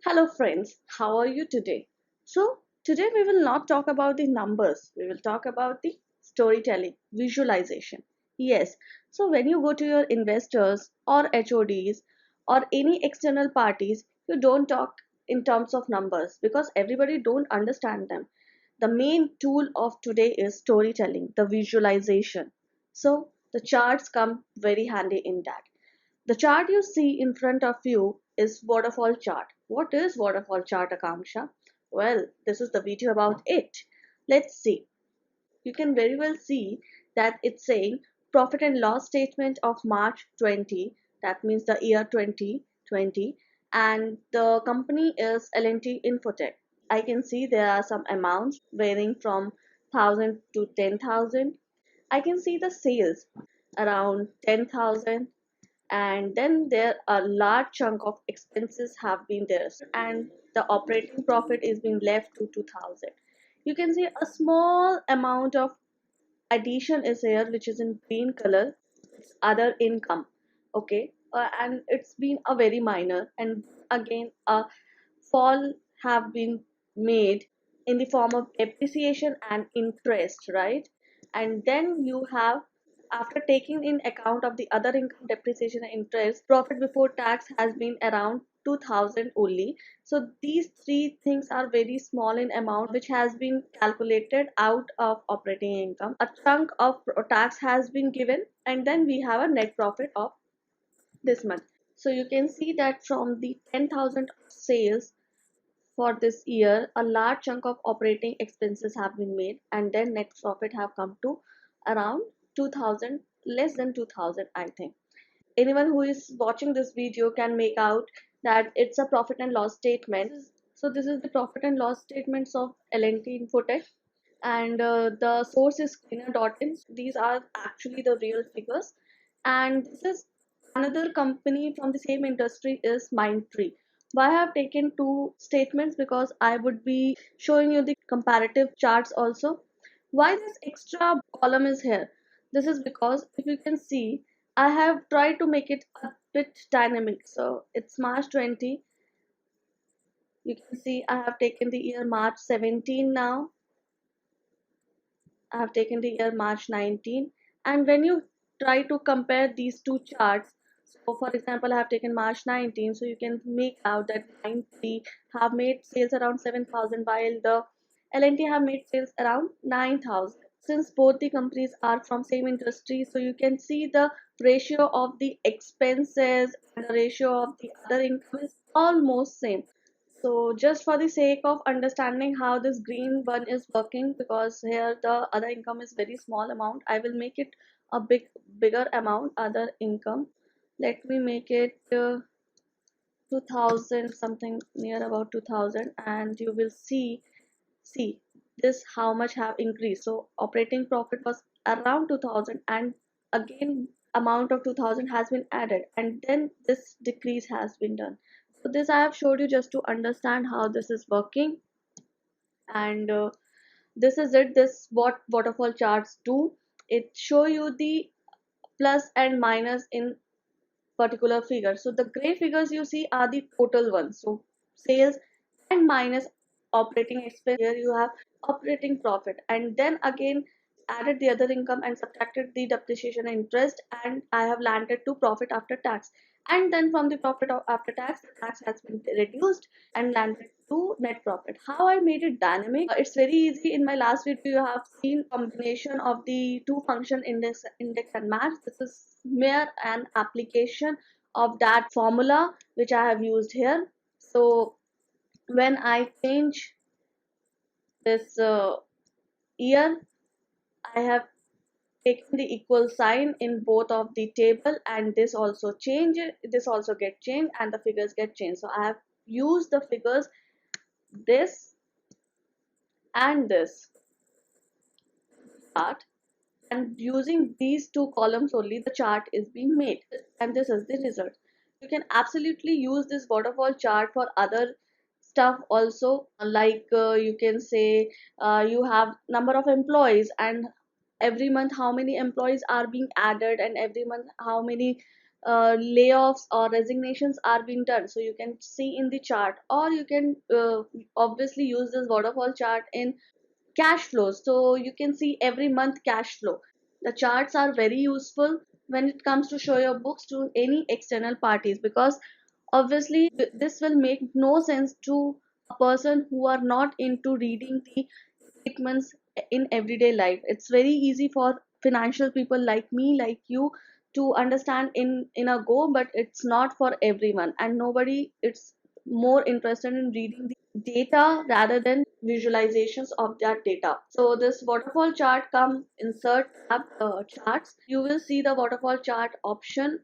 Hello friends, how are you today? Today we will not talk about the numbers, we will talk about the storytelling, visualization. Yes, so when you go to your investors or HODs or any external parties, you don't talk in terms of numbers because everybody don't understand them. The main tool of today is storytelling, the visualization. So the charts come very handy in that. The chart you see in front of you is waterfall chart. What is waterfall chart, Akanksha? Well, this is the video about it. Let's see. You can very well see that it's saying profit and loss statement of March 20. That means the year 2020. And the company is L&T Infotech. I can see there are some amounts varying from 1,000 to 10,000. I can see the sales around 10,000, and then there a large chunk of expenses have been there, and the operating profit is being left to 2000. You can see a small amount of addition is here, which is in green color. It's other income. Okay, and it's been a very minor, and again a fall have been made in the form of depreciation and interest, right? And then you have, after taking in account of the other income, depreciation and interest, profit before tax has been around 2000 only. So these three things are very small in amount, which has been calculated out of operating income. A chunk of tax has been given, and then we have a net profit of this month. So you can see that from the 10,000 sales for this year, a large chunk of operating expenses have been made, and then net profit have come to around 2000, less than 2000, I think. Anyone who is watching this video can make out that it's a profit and loss statement. So this is the profit and loss statements of L&T Infotech, and the source is cleaner.in. These are actually the real figures, and this is another company from the same industry is Mindtree. Why I have taken two statements? Because I would be showing you the comparative charts also. Why this extra column is here? This is because if you can see, I have tried to make it a bit dynamic. So it's March 20. You can see I have taken the year March 17 now. I have taken the year March 19. And when you try to compare these two charts, so for example, I have taken March 19, so you can make out that 90 have made sales around 7,000 while the L&T have made sales around 9,000. Since both the companies are from same industry, so you can see the ratio of the expenses and the ratio of the other income is almost same. So just for the sake of understanding how this green one is working, because here the other income is very small amount, I will make it a bigger amount, other income. Let me make it 2000 something, near about 2000, and you will see this how much have increased. So operating profit was around 2000, and again amount of 2000 has been added, and then this decrease has been done. So this I have showed you just to understand how this is working. And this is it. This what waterfall charts do. It show you the plus and minus in particular figure. So the gray figures you see are the total ones. So sales and minus operating expense. Here you have operating profit, and then again added the other income and subtracted the depreciation and interest, and I have landed to profit after tax. And then from the profit after tax, the tax has been reduced and landed to net profit. How I made it dynamic? It's very easy. In my last video, you have seen combination of the two function index and match. This is mere an application of that formula which I have used here. So when I change this year, I have taken the equal sign in both of the table, and this also change, this also get changed, and the figures get changed. So I have used the figures this and this chart, and using these two columns only the chart is being made, and this is the result. You can absolutely use this waterfall chart for other stuff also, like you can say you have number of employees, and every month how many employees are being added, and every month how many layoffs or resignations are being done, so you can see in the chart, or you can obviously use this waterfall chart in cash flows, so you can see every month cash flow. The charts are very useful when it comes to show your books to any external parties, because obviously this will make no sense to a person who are not into reading the statements in everyday life. It's very easy for financial people like me, like you, to understand in a go, but it's not for everyone, and nobody it's more interested in reading the data rather than visualizations of that data. So this waterfall chart, come insert tab charts, you will see the waterfall chart option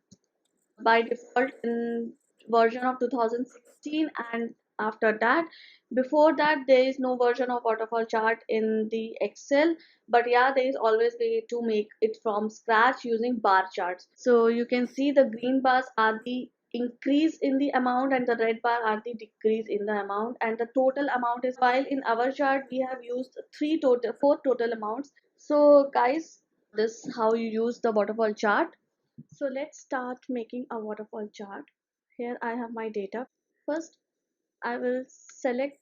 by default in version of 2016, and after that, before that, there is no version of waterfall chart in the Excel. But yeah, there is always way to make it from scratch using bar charts. So you can see the green bars are the increase in the amount, and the red bar are the decrease in the amount, and the total amount is, while in our chart we have used four total amounts. So guys, this is how you use the waterfall chart. So let's start making a waterfall chart. Here I have my data. First, I will select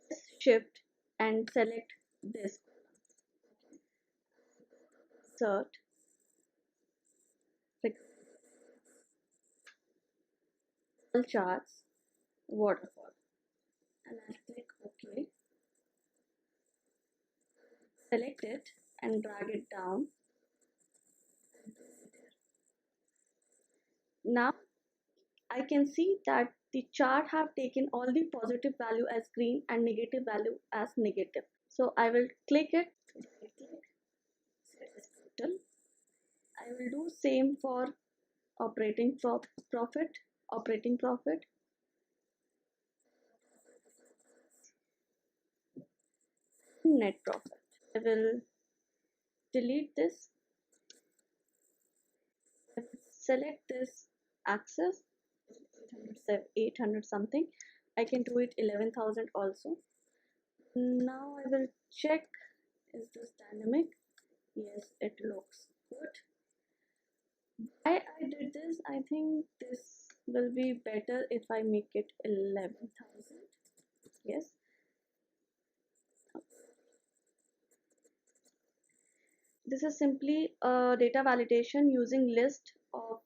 this shift and select this insert pixel charts waterfall, and I'll click OK. Select it and drag it down. Now I can see that the chart have taken all the positive value as green and negative value as negative. So I will click it, set as total. I will do same for operating profit, operating profit, net profit. I will delete this, I will select this axis 800 something. I can do it 11,000 also. Now I will check, is this dynamic? Yes, it looks good. I did this. I think this will be better if I make it 11,000. Yes. This is simply a data validation using list of.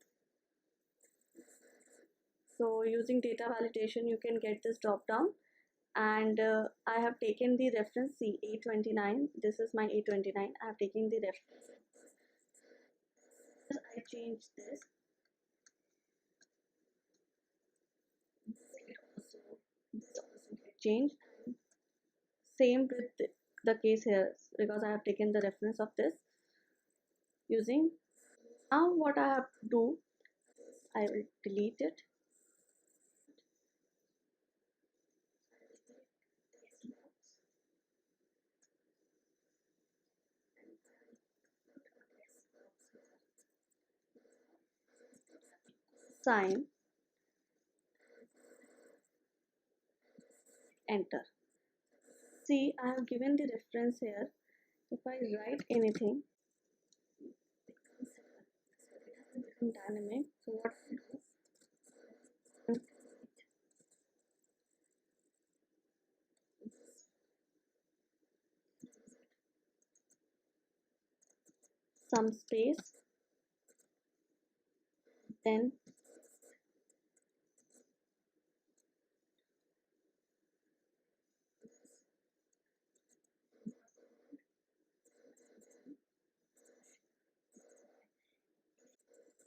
So using data validation, you can get this drop down, and I have taken the reference, see, A29. This is my A29. I have taken the reference. I change this. This also get changed. Same with the case here, because I have taken the reference of this using. Now what I have to do, I will delete it. Sign, enter. See, I have given the reference here. If I write anything, dynamic. So what I do, some space, then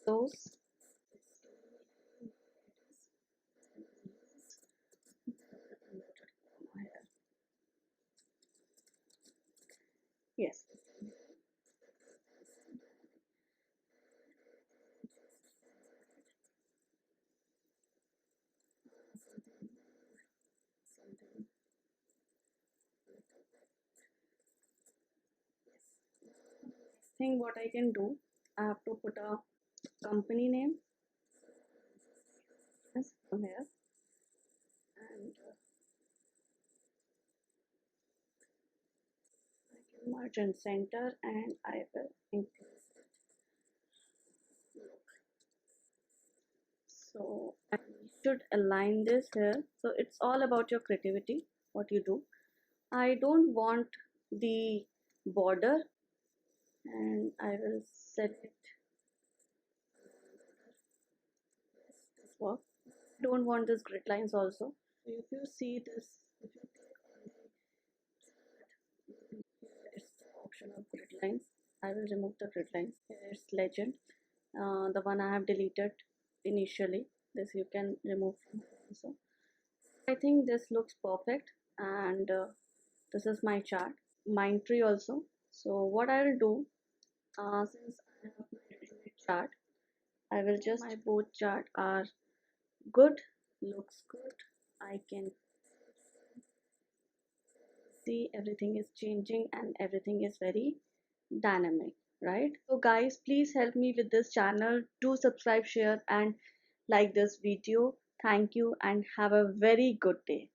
those. Yes. Think what I can do. I have to put a company name, yes, from here, and I can margin center, and I will increase it. So I should align this here. So it's all about your creativity, what you do. I don't want the border, and I will set it this work. I don't want this grid lines also. So if you see this, if you click on it's the option of grid lines. I will remove the grid lines. Here's legend, the one I have deleted initially. This you can remove from here also. I think this looks perfect, and this is my chart, mind tree also. So what I will do, since I have my ready-made chart, I will just my both chart are good, looks good. I can see everything is changing and everything is very dynamic, right? So guys, please help me with this channel. Do subscribe, share and like this video. Thank you and have a very good day.